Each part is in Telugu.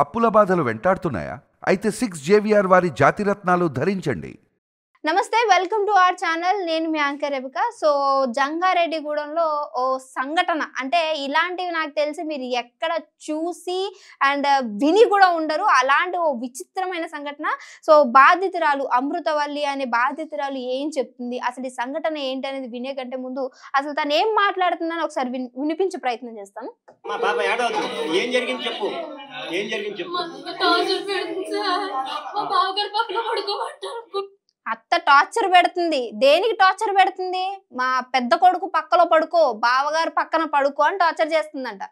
అప్పుల బాధలు వెంటాడుతున్నాయా? అయితే 6 JVR వారి జాతిరత్నాలు ధరించండి. నమస్తే, వెల్కమ్ టు అవర్ ఛానల్. నేను మీ యాంకర్ రెబిక. సో జంగారెడ్డిగూడెంలో ఓ సంఘటన, అంటే ఇలాంటివి నాకు తెలిసి మీరు ఎక్కడ చూసి అండ్ విని కూడా ఉండరు. అలాంటి ఓ విచిత్రమైన సంఘటన. సో బాధితురాలు అమృతవల్లి అనే బాధితురాలు ఏం చెప్తుంది, అసలు ఈ సంఘటన ఏంటి అనేది వినే కంటే ముందు అసలు తను ఏం మాట్లాడుతుందని ఒకసారి వినిపించే ప్రయత్నం చేస్తాను. మా పాప ఏడవద్దు. ఏం జరిగింది చెప్పు. ఏం జరిగింది చెప్పు. అత్త టార్చర్ పెడుతుంది. దేనికి టార్చర్ పెడుతుంది? మా పెద్ద కొడుకు పక్కలో పడుకో, బావగారు పక్కన పడుకో అని టార్చర్ చేస్తుందంట.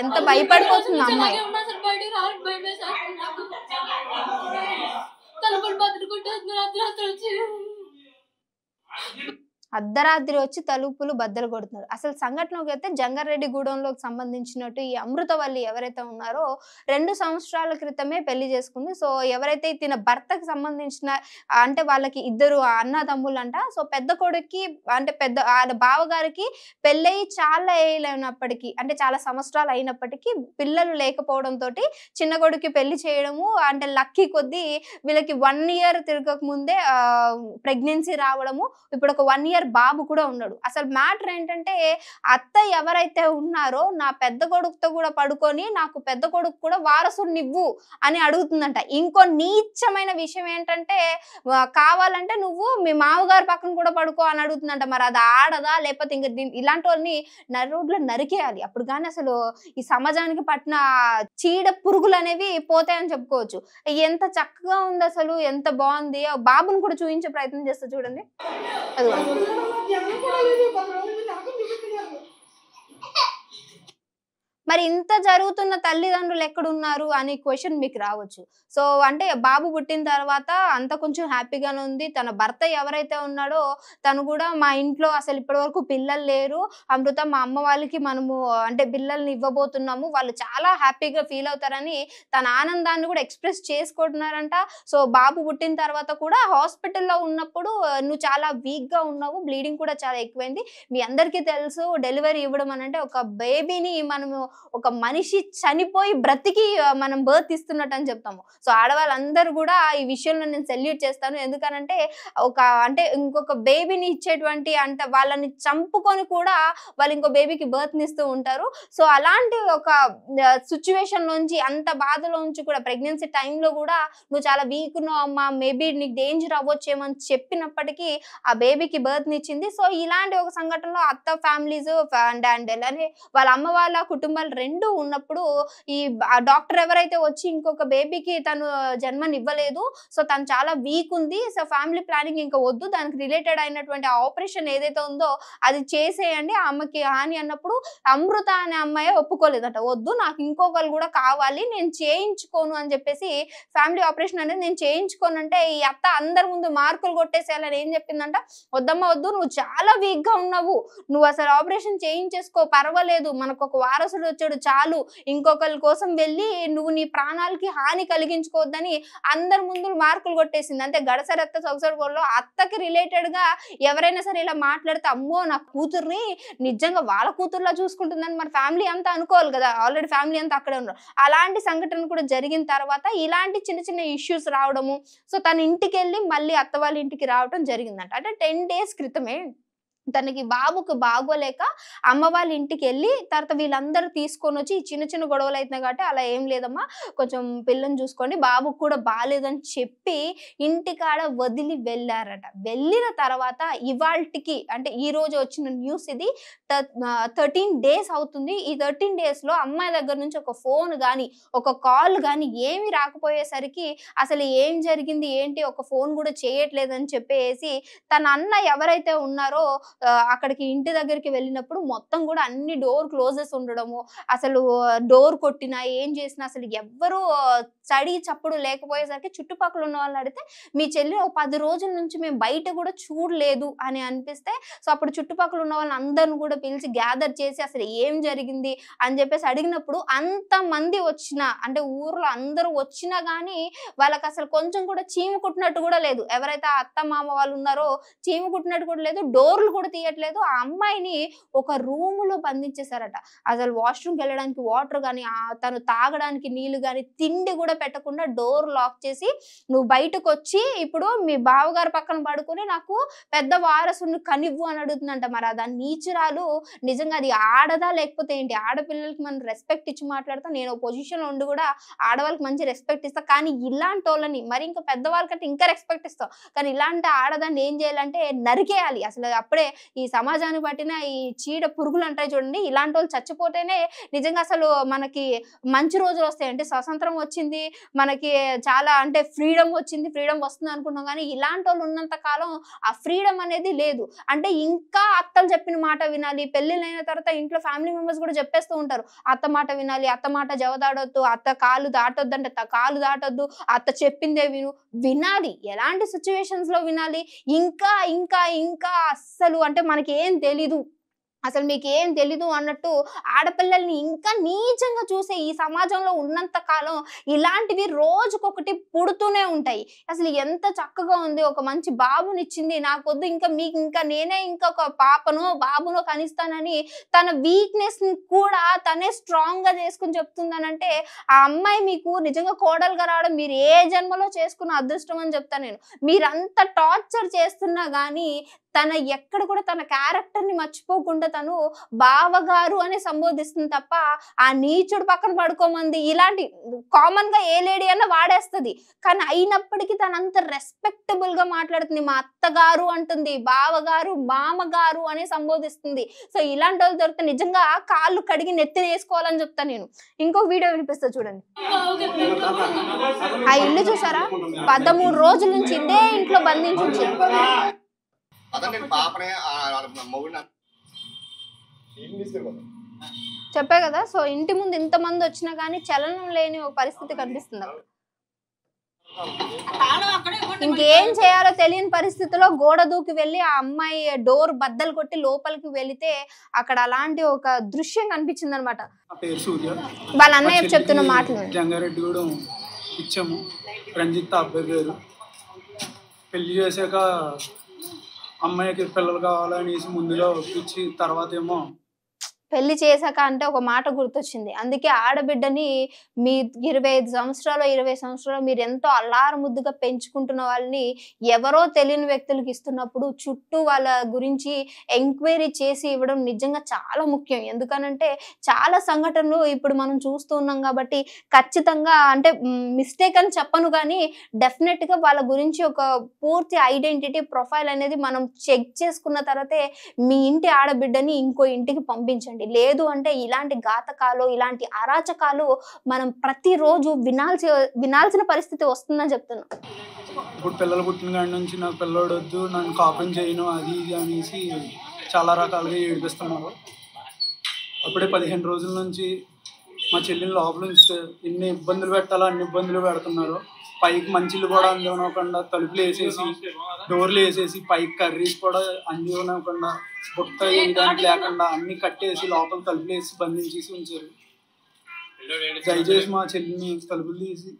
ఎంత భయపడిపోతుంది అమ్మాయి. అర్ధరాత్రి వచ్చి తలుపులు బద్దలు కొడుతున్నారు. అసలు సంఘటనలోకి అయితే జంగారెడ్డిగూడెంలోకి సంబంధించినట్టు ఈ అమృతవల్లి ఎవరైతే ఉన్నారో 2 సంవత్సరాల క్రితమే పెళ్లి చేసుకుంది. సో ఎవరైతే తిన భర్తకి సంబంధించిన అంటే వాళ్ళకి 2 అన్నదమ్ములంట. సో పెద్ద కొడుక్కి అంటే వాళ్ళ బావగారికి పెళ్ళయి చాలా ఏళ్ళైనప్పటికీ, అంటే చాలా సంవత్సరాలు అయినప్పటికీ పిల్లలు లేకపోవడంతో చిన్న కొడుక్కి పెళ్లి చేయడము, అంటే లక్కీ కొద్దీ వీళ్ళకి 1 ఇయర్ తిరగక ముందే ప్రెగ్నెన్సీ రావడము, ఇప్పుడు ఒక 1 ఇయర్ బాబు కూడా ఉన్నాడు. అసలు మ్యాటర్ ఏంటంటే అత్త ఎవరైతే ఉన్నారో నా పెద్ద కొడుకుతో కూడా పడుకొని నాకు పెద్ద కొడుకు కూడా వారసునివ్వు అని అడుగుతుందంట. ఇంకో నీచమైన విషయం ఏంటంటే కావాలంటే నువ్వు మీ మామగారి పక్కన కూడా పడుకో అని అడుగుతుందంట. మరి అది ఆడదా లేకపోతే ఇంకా ఇలాంటి వాళ్ళని రోడ్లో నరికేయాలి, అప్పుడు కానీ అసలు ఈ సమాజానికి పట్టిన చీడ పురుగులు అనేవి పోతాయని చెప్పుకోవచ్చు. ఎంత చక్కగా ఉంది, అసలు ఎంత బాగుంది. బాబుని కూడా చూపించే ప్రయత్నం చేస్తా చూడండి. అది మరి ఇంత జరుగుతున్న తల్లిదండ్రులు ఎక్కడున్నారు అని క్వశ్చన్ మీకు రావచ్చు. సో అంటే బాబు పుట్టిన తర్వాత అంత కొంచెం హ్యాపీగానే ఉంది. తన భర్త ఎవరైతే ఉన్నాడో తను కూడా మా ఇంట్లో అసలు ఇప్పటి వరకు పిల్లలు లేరు అమృత, మా అమ్మ వాళ్ళకి మనము అంటే పిల్లల్ని ఇవ్వబోతున్నాము, వాళ్ళు చాలా హ్యాపీగా ఫీల్ అవుతారని తన ఆనందాన్ని కూడా ఎక్స్ప్రెస్ చేసుకుంటున్నారంట. సో బాబు పుట్టిన తర్వాత కూడా హాస్పిటల్లో ఉన్నప్పుడు నువ్వు చాలా వీక్గా ఉన్నావు, బ్లీడింగ్ కూడా చాలా ఎక్కువైంది. మీ అందరికీ తెలుసు డెలివరీ ఇవ్వడం అని అంటే ఒక బేబీని మనము ఒక మనిషి చనిపోయి బ్రతికి మనం బర్త్ ఇస్తున్నట్టు అని చెప్తాము. సో ఆడవాళ్ళందరూ కూడా ఈ విషయంలో నేను సెల్యూట్ చేస్తాను. ఎందుకనంటే అంటే ఇంకొక బేబీని ఇచ్చేటువంటి అంటే వాళ్ళని చంపుకొని కూడా వాళ్ళు ఇంకో బేబీకి బర్త్ ఇస్తూ ఉంటారు. సో అలాంటి ఒక సిచ్యువేషన్ నుంచి, అంత బాధలో నుంచి కూడా ప్రెగ్నెన్సీ టైంలో కూడా నువ్వు చాలా వీక్ ఉన్నావు అమ్మా, మేబీ నీకు డేంజర్ అవ్వచ్చేమో అని చెప్పినప్పటికీ ఆ బేబీకి బర్త్ ఇచ్చింది. సో ఇలాంటి ఒక సంఘటనలో అత్త ఫ్యామిలీస్ అండ్ అలానే వాళ్ళ అమ్మ వాళ్ళ కుటుంబాలు 2 ఉన్నప్పుడు ఈ డాక్టర్ ఎవరైతే వచ్చి ఇంకొక బేబీకి తను జన్మనివ్వలేదు, సో తను చాలా వీక్ ఉంది, సో ఫ్యామిలీ ప్లానింగ్ ఇంకా వద్దు, దానికి రిలేటెడ్ అయినటువంటి ఆపరేషన్ ఏదైతే ఉందో అది చేసేయండి ఆ అమ్మకి హాని అన్నప్పుడు అమృత అనే అమ్మాయి ఒప్పుకోలేదట. వద్దు, నాకు ఇంకొకరు కూడా కావాలి, నేను చేయించుకోను అని చెప్పేసి ఫ్యామిలీ ఆపరేషన్ అనేది నేను చేయించుకోనంటే ఈ అత్త అందరి ముందు మార్కులు కొట్టేసేయాలని ఏం చెప్పిందంట, వద్దమ్మా వద్దు, నువ్వు చాలా వీక్ గా ఉన్నావు, నువ్వు అసలు ఆపరేషన్ చేయించేసుకో, పర్వాలేదు, మనకు ఒక వారసుడు వచ్చాడు చాలు, ఇంకొకరి కోసం వెళ్ళి నువ్వు నీ ప్రాణాలకి హాని కలిగించుకోవద్దని అందరి ముందు మార్కులు కొట్టేసింది. అంటే గడసరత్త సొగసరగోల్లో అత్తకి రిలేటెడ్ గా ఎవరైనా సరే ఇలా మాట్లాడితే అమ్మో నా కూతుర్ని నిజంగా వాళ్ళ కూతుర్లా చూసుకుంటుందని మరి ఫ్యామిలీ అంతా అనుకోవాలి కదా, ఆల్రెడీ ఫ్యామిలీ అంతా అక్కడే ఉన్నారు. అలాంటి సంఘటన కూడా జరిగిన తర్వాత ఇలాంటి చిన్న చిన్న ఇష్యూస్ రావడము, సో తన ఇంటికి వెళ్ళి మళ్ళీ అత్త వాళ్ళ ఇంటికి రావడం జరిగిందంట. అంటే 10 days క్రితమే తనకి బాబుకు బాగోలేక అమ్మ వాళ్ళ ఇంటికి వెళ్ళి తర్వాత వీళ్ళందరూ తీసుకొని వచ్చి చిన్న చిన్న గొడవలు అవుతున్నాయి కాబట్టి అలా ఏం లేదమ్మా, కొంచెం పిల్లని చూసుకోండి, బాబుకు కూడా బాగాలేదని చెప్పి ఇంటికాడ వదిలి వెళ్ళారట. వెళ్ళిన తర్వాత ఇవాల్టికి అంటే ఈ రోజు వచ్చిన న్యూస్ ఇది 13 days అవుతుంది. ఈ 13 daysలో అమ్మాయి దగ్గర నుంచి ఒక ఫోన్ కానీ ఒక కాల్ కానీ ఏమి రాకపోయేసరికి అసలు ఏం జరిగింది ఏంటి, ఒక ఫోన్ కూడా చేయట్లేదని చెప్పేసి తన అన్న ఎవరైతే ఉన్నారో అక్కడికి ఇంటి దగ్గరికి వెళ్ళినప్పుడు మొత్తం కూడా అన్ని డోర్ క్లోజెస్ ఉండడము, అసలు డోర్ కొట్టినా ఏం చేసినా అసలు ఎవ్వరూ స్టడీ చప్పుడు లేకపోయేసరికి చుట్టుపక్కల ఉన్న వాళ్ళని అడిగితే మీ చెల్లి ఒక 10 రోజుల నుంచి మేము బయట కూడా చూడలేదు అని అనిపిస్తే సో అప్పుడు చుట్టుపక్కల ఉన్న వాళ్ళని అందరిని కూడా పిలిచి గ్యాదర్ చేసి అసలు ఏం జరిగింది అని చెప్పేసి అడిగినప్పుడు అంతమంది వచ్చినా అంటే ఊర్లో అందరూ వచ్చినా కానీ వాళ్ళకి అసలు కొంచెం కూడా చీమ కుట్టినట్టు కూడా లేదు. ఎవరైతే ఆ అత్త మామ వాళ్ళు ఉన్నారో చీమ కుట్టినట్టు కూడా లేదు, డోర్లు కూడా తీయట్లేదు. ఆ అమ్మాయిని ఒక రూములో బంధించేశారట. అసలు వాష్రూమ్కి వెళ్ళడానికి వాటర్ కానీ తను తాగడానికి నీళ్లు కానీ తిండి కూడా పెట్టకుండా డోర్ లాక్ చేసి నువ్వు బయటకు వచ్చి ఇప్పుడు మీ బావగారు పక్కన పడుకుని నాకు పెద్ద వారసుని కనివ్వు అని అడుగుతుందంట. మరి ఆ దాని నీచురాలు నిజంగా అది ఆడదా లేకపోతే ఏంటి? ఆడపిల్లలకి మనం రెస్పెక్ట్ ఇచ్చి మాట్లాడతా, నేను పొజిషన్ లో ఉండి కూడా ఆడవాళ్ళకి మంచి రెస్పెక్ట్ ఇస్తా, కానీ ఇలాంటి వాళ్ళని మరి ఇంకా పెద్దవాళ్ళకంటే ఇంకా రెస్పెక్ట్ ఇస్తాం, కానీ ఇలాంటి ఆడదాన్ని ఏం చేయాలంటే నరికేయాలి. అసలు అప్పుడే ఈ సమాజాన్ని పట్టిన ఈ చీడ పురుగులు అంటాయి చూడండి, ఇలాంటి వాళ్ళు చచ్చిపోతేనే నిజంగా అసలు మనకి మంచి రోజులు వస్తాయి. అంటే స్వతంత్రం వచ్చింది మనకి, చాలా అంటే ఫ్రీడమ్ వచ్చింది, ఫ్రీడమ్ వస్తుంది అనుకున్నాం, కానీ ఇలాంటి వాళ్ళు ఉన్నంత కాలం ఆ ఫ్రీడమ్ అనేది లేదు. అంటే ఇంకా అత్తలు చెప్పిన మాట వినాలి. పెళ్ళిళ్ళైన తర్వాత ఇంట్లో ఫ్యామిలీ మెంబర్స్ కూడా చెప్పేస్తూ ఉంటారు, అత్త మాట వినాలి, అత్త మాట జవదాడొద్దు, అత్త కాలు దాటొద్దు అంటే కాలు దాటొద్దు, అత్త చెప్పిందే వినాలి. ఎలాంటి సిచ్యువేషన్స్ లో వినాలి? ఇంకా ఇంకా ఇంకా అస్సలు అంటే మనకి ఏం తెలీదు, అసలు మీకేం తెలీదు అన్నట్టు ఆడపిల్లల్ని ఇంకా నీచంగా చూసే ఈ సమాజంలో ఉన్నంత కాలం ఇలాంటివి రోజుకొకటి పుడుతూనే ఉంటాయి. అసలు ఎంత చక్కగా ఉంది, ఒక మంచి బాబునిచ్చింది, నాకొద్దు ఇంకా మీకు ఇంకా నేనే ఇంకా ఒక పాపనో బాబునో కనిస్తానని తన వీక్నెస్ కూడా తనే స్ట్రాంగ్ గా చేసుకుని చెప్తుందనంటే ఆ అమ్మాయి మీకు నిజంగా కోడలుగా రావడం మీరు ఏ జన్మలో చేసుకున్న అదృష్టం అని చెప్తాను నేను. మీరంత టార్చర్ చేస్తున్నా గానీ తన ఎక్కడ కూడా తన క్యారెక్టర్ ని మర్చిపోకుండా తను బావగారు అని సంబోధిస్తుంది తప్ప ఆ నీచుడు పక్కన పడుకోమంది ఇలాంటి కామన్ గా ఏ లేడీ అన్న వాడేస్తుంది. కానీ అయినప్పటికీ తను అంత రెస్పెక్టబుల్ గా మాట్లాడుతుంది, మా అత్తగారు అంటుంది, బావగారు మామగారు అని సంబోధిస్తుంది. సో ఇలాంటి వాళ్ళు దొరికితే నిజంగా కాళ్ళు కడిగి నెత్తిన వేసుకోవాలని చెప్తాను నేను. ఇంకో వీడియో వినిపిస్తా చూడండి. ఆ ఇల్లు చూసారా, 13 రోజుల నుంచి ఇదే ఇంట్లో బంధించి ఉంచారు. చెప్పే కదా, సో ఇంటి ముందు ఇంతమంది వచ్చినా కానీ చలనం లేని ఒక పరిస్థితి కనిపిస్తుంది. ఇంకేం చేయాలో తెలియని పరిస్థితిలో గోడ దూకి వెళ్ళి ఆ అమ్మాయి డోర్ బద్దలు కొట్టి లోపలికి వెళితే అక్కడ అలాంటి ఒక దృశ్యం కనిపించింది అనమాట. వాళ్ళ అన్నయ్య చెప్తున్న మాటలు. జంగారెడ్డిగూడెం ఇచ్చాము, రంజిత్ అబ్బాయి పేరు. పెళ్లి చేశాక అమ్మాయికి పిల్లలు కావాలనేసి ముందుగా ఒప్పించి తర్వాత ఏమో పెళ్లి చేశాక అంటే ఒక మాట గుర్తొచ్చింది. అందుకే ఆడబిడ్డని మీ 25 సంవత్సరాలు 20 సంవత్సరాలు మీరు ఎంతో అల్లారు ముద్దుగా పెంచుకుంటున్న వాళ్ళని ఎవరో తెలియని వ్యక్తులకు ఇస్తున్నప్పుడు చుట్టూ వాళ్ళ గురించి ఎంక్వైరీ చేసి ఇవ్వడం నిజంగా చాలా ముఖ్యం. ఎందుకనంటే చాలా సంఘటనలు ఇప్పుడు మనం చూస్తూ ఉన్నాం కాబట్టి ఖచ్చితంగా అంటే మిస్టేక్ అని చెప్పను, కానీ డెఫినెట్ గా వాళ్ళ గురించి ఒక పూర్తి ఐడెంటిటీ ప్రొఫైల్ అనేది మనం చెక్ చేసుకున్న తర్వాతే మీ ఇంటి ఆడబిడ్డని ఇంకో ఇంటికి పంపించండి. లేదు అంటే ఇలాంటి ఘాతకాలు ఇలాంటి అరాచకాలు మనం ప్రతిరోజు వినాల్సిన పరిస్థితి వస్తుందని చెప్తున్నా. ఇప్పుడు పిల్లలు పుట్టిన కాడి నుంచి నాకు పిల్లోడు వద్దు, నన్ను కాపురం చేయను, అది ఇది అనేసి చాలా రకాలుగా ఏడిపిస్తున్నారు. అప్పుడే 15 రోజుల నుంచి మా చెల్లిని లోపల నుంచి ఎన్ని ఇబ్బందులు పెట్టాలో అన్ని ఇబ్బందులు పెడుతున్నారు. పైకి మంచిలు కూడా అందివ్వకుండా తలుపులు వేసేసి డోర్లు వేసేసి పైకి కర్రీస్ కూడా అందివ్వకుండా బుట్ట వేయడానికి లేకుండా అన్ని కట్టేసి లోపల తలుపులు వేసి బంధించేసి ఉంచారు. దయచేసి మా చెల్లిని తలుపులు తీసి,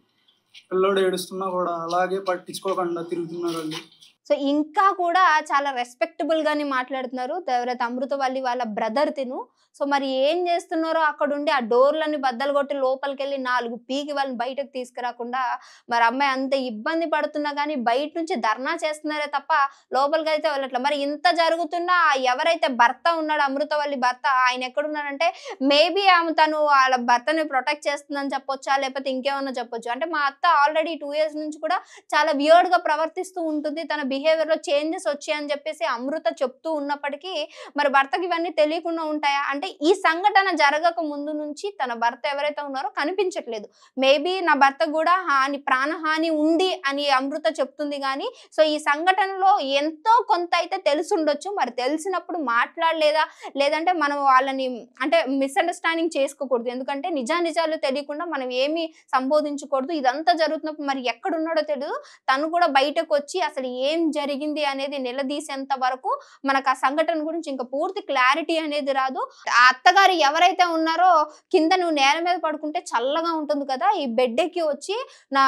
పిల్లోడు ఏడుస్తున్నా కూడా అలాగే పట్టించుకోకుండా తిరుగుతున్నారు వాళ్ళు. సో ఇంకా కూడా చాలా రెస్పెక్టబుల్ గానే మాట్లాడుతున్నారు ఎవరైతే అమృతవల్లి వాళ్ళ బ్రదర్ తిను. సో మరి ఏం చేస్తున్నారో అక్కడ ఉండి ఆ డోర్లన్నీ బద్దలు కొట్టి లోపలికి వెళ్ళి 4 పీకి వాళ్ళని బయటకు తీసుకురాకుండా మరి అమ్మాయి అంత ఇబ్బంది పడుతున్నా కానీ బయట నుంచి ధర్నా చేస్తున్నారే తప్ప లోపలికి అయితే వెళ్ళట్లా. మరి ఇంత జరుగుతున్నా ఎవరైతే భర్త ఉన్నాడో అమృతవల్లి భర్త, ఆయన ఎక్కడున్నాడంటే మేబీ ఆమె తను వాళ్ళ భర్తని ప్రొటెక్ట్ చేస్తుందని చెప్పొచ్చా, లేకపోతే ఇంకేమన్నా చెప్పొచ్చు. అంటే మా అత్త ఆల్రెడీ 2 years నుంచి కూడా చాలా వియర్డ్ గా ప్రవర్తిస్తూ ఉంటుంది, తన బిహేవియర్ లో చేంజెస్ వచ్చాయని చెప్పేసి అమృత చెప్తూ ఉన్నప్పటికీ మరి భర్తకి ఇవన్నీ తెలియకుండా ఉంటాయా? అంటే అంటే ఈ సంఘటన జరగక ముందు నుంచి తన భర్త ఎవరైతే ఉన్నారో కనిపించట్లేదు. మేబీ నా భర్త కూడా ప్రాణహాని ఉంది అని అమృత చెప్తుంది గానీ, సో ఈ సంఘటనలో ఎంతో కొంత అయితే తెలిసుండొచ్చు. మరి తెలిసినప్పుడు మాట్లాడలేదా? లేదంటే మనం వాళ్ళని అంటే మిస్‌అండర్‌స్టాండింగ్ చేసుకోకూడదు. ఎందుకంటే నిజానిజాలు తెలియకుండా మనం ఏమి సంబోధించకూడదు. ఇదంతా జరుగుతున్నప్పుడు మరి ఎక్కడున్నాడో తెలీదు. తను కూడా బయటకొచ్చి అసలు ఏం జరిగింది అనేది నిలదీసేంత వరకు మనకు ఆ సంఘటన గురించి ఇంకా పూర్తి క్లారిటీ అనేది రాదు. ఆ అత్తగారు ఎవరైతే ఉన్నారో కింద నువ్వు నేల మీద పడుకుంటే చల్లగా ఉంటుంది కదా, ఈ బెడ్ ఎక్కి వచ్చి నా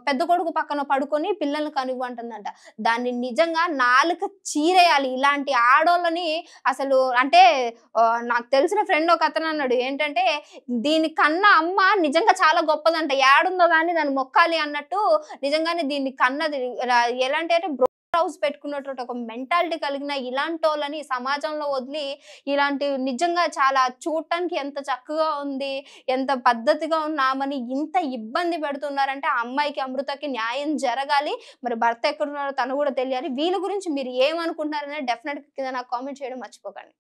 పెద్ద కొడుకు పక్కన పడుకొని పిల్లల్ని కనివ్వు అంటుందంట. దాన్ని నిజంగా నాలుక చీరేయాలి. ఇలాంటి ఆడోళ్ళని అసలు అంటే నాకు తెలిసిన ఫ్రెండ్ ఒక అతను అన్నాడు ఏంటంటే, దీని కన్నా అమ్మ నిజంగా చాలా గొప్పదంట, ఏడుందో గానీ దాన్ని మొక్కాలి అన్నట్టు. నిజంగానే దీన్ని కన్నది ఎలాంటి అంటే హౌస్ పెట్టుకున్నటువంటి ఒక మెంటాలిటీ కలిగిన ఇలాంటోళ్ళని సమాజంలో వదిలి ఇలాంటి నిజంగా చాలా చూడటానికి ఎంత చక్కగా ఉంది, ఎంత పద్ధతిగా ఉన్న ఆమెని ఇంత ఇబ్బంది పెడుతున్నారంటే ఆ అమ్మాయికి అమృతకి న్యాయం జరగాలి. మరి భర్త ఎక్కడున్నారో తను కూడా తెలియాలి. వీళ్ళ గురించి మీరు ఏమనుకుంటున్నారనేది డెఫినెట్‌గా కింద నాకు కామెంట్ చేయడం మర్చిపోకండి.